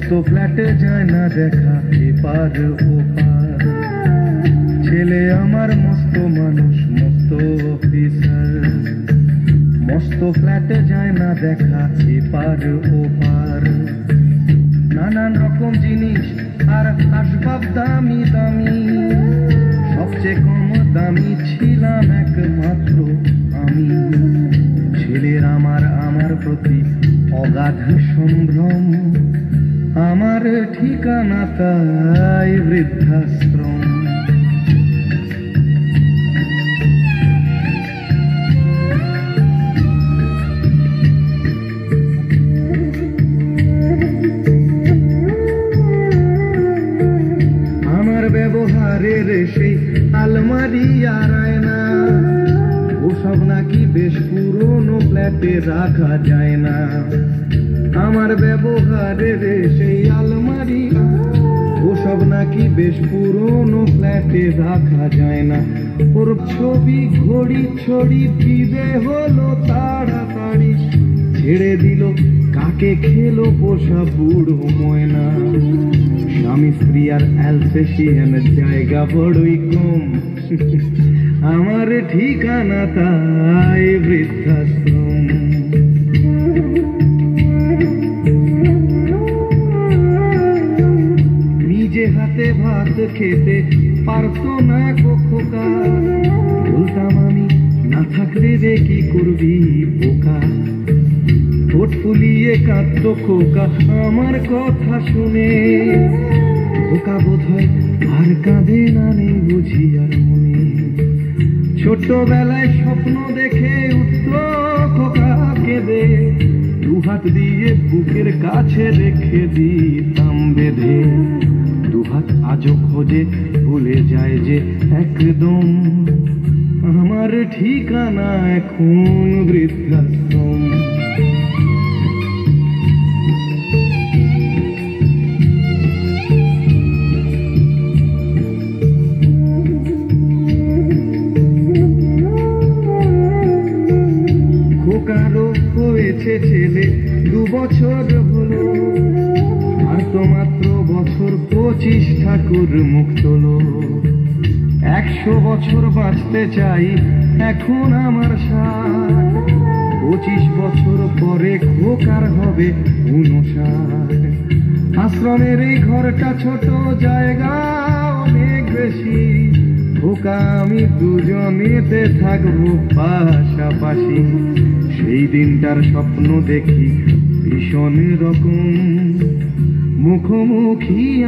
মস্ত ফ্ল্যাটে যায় না দেখা এপার ওপার। ছেলে আমার মস্ত মানুষ মস্ত অফিসার, মস্ত ফ্ল্যাটে যায় না দেখা এপার ওপার। নানান রকম জিনিস আর আসবাব দামি দামি, সবচেয়ে কম দামি ছিলাম একমাত্র আমি। ছেলের আমার প্রতি অগাধ সম্ভ্রম, আমার ঠিকানা তাই বৃদ্ধাশ্রম। আমার ব্যবহারের সেই আলমারি আর আয়না, ওসব নাকি বেশ পুরনো ফ্ল্যাটে রাখা যায় না। আমার ব্যবহারের সেই আলমারি, ওসব নাকি বেশ পুরনো ফ্ল্যাটে রাখা যায় না। ওর ছবি ঘড়ি ছড়ি দিবে হলো তাড়াতাড়ি, ছেড়ে দিল কাকে খেলো পোষা বুড়ো ময়না। স্বামী স্ত্রী আর অ্যালসেশিয়ান জায়গা বড়ই কম, আমার ঠিকানা তাই বৃদ্ধাশ্রম। নিজে হাতে ভাত খেতে পারতো না খোকা, বলতাম আমি না থাকলে রে কি করবি বোকা। ঠোঁট ফুলিয়ে কাঁদতো খোকা আমার কথা শুনে, খোকা বোধ হয় আর কাঁদে না নেই বুঝি আর মনে। ছোটবেলায় স্বপ্ন দেখে উঠত খোকা কেঁদে, দুহাত দিয়ে বুকের কাছে রেখে দিতাম বেঁধে। দুহাত আজও খোঁজে ভুলে যায় যে একদম, আমার ঠিকানা এখন বৃদ্ধাশ্রম। খোকারও হয়েছে ছেলে 2 বছর হলো, আর তো মাত্র বছর 25 ঠাকুর মুখ তোলো। 100 বছর বাঁচতে চাই এখন আমার 60, 25 বছর পরে খোকার হবে 59। আশ্রমের এই ঘরটা ছোট, জায়গা অনেক বেশি, খোকা আমি দুজনেতে থাকবো পাশাপাশি। সেই দিনটার স্বপ্ন দেখি ভীষণ রকম, মুখোমুখি